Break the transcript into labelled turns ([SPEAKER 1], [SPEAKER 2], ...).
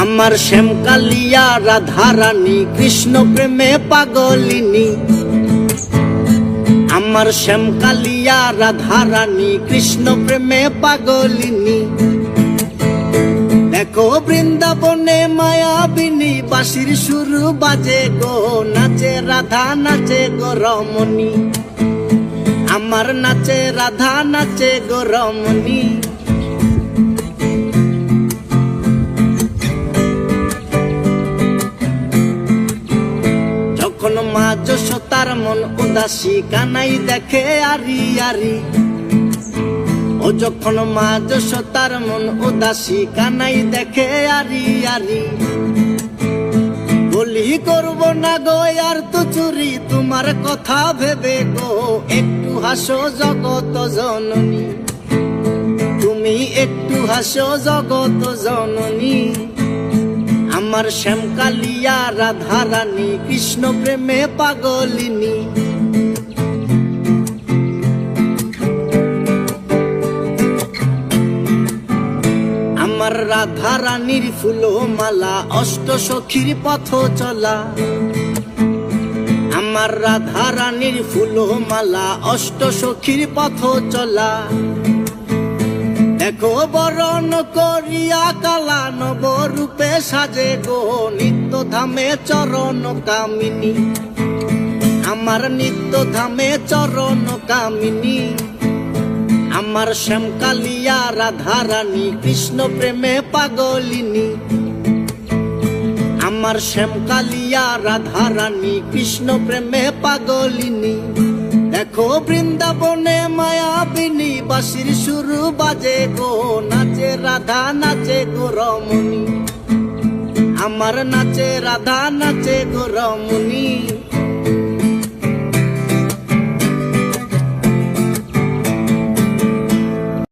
[SPEAKER 1] আমার শ্যামকালিয়া রাধারানী কৃষ্ণ প্রেমে পাগলিনী। আমার শ্যামকালিয়া রাধারানী কৃষ্ণ প্রেমে পাগলিনী। দেখো বৃন্দাবনে মায়াবিনী বাঁশির সুর বাজে গো, নাচে রাধা নাচে গো রমণী। আমার নাচে রাধা নাচে গো রমণী। যখন মা যশোদার মন উদাসী কানাই দেখে আরি আরি। ও যখন মা যশোদার মন উদাসী কানাই দেখে আরি আরি। বলি করব না গো আর তো চুরি তোমার কথা ভেবে গো, একটু হাসো জগত জননী। তুমি একটু হাসো জগত জননী। আমার শ্যামকালিয়া রাধারানী কৃষ্ণ প্রেমে পাগলিনী। আমার রাধারানীর ফুলমালা অষ্ট সখীর পথ চলা। আমার রাধারানীর ফুলমালা অষ্ট সখীর পথ চলা। দেখো বরণ করিয়া কালা নবরূপে সাজে গো, নিত্য ধামে চরণ কামিনী। আমার নিত্য ধামে চরণ কামিনী। আমার শ্যামকালিয়া রাধারানী কৃষ্ণ প্রেমে পাগলিনী। আমার শ্যামকালিয়া রাধারানী কৃষ্ণ প্রেমে পাগলিনী। দেখো বৃন্দাবনে মায়াবিনী বাঁশির সুর বাজে গো, নাচে রাধা নাচে গো রমণী। আমার নাচে রাধা নাচে গো রমণী।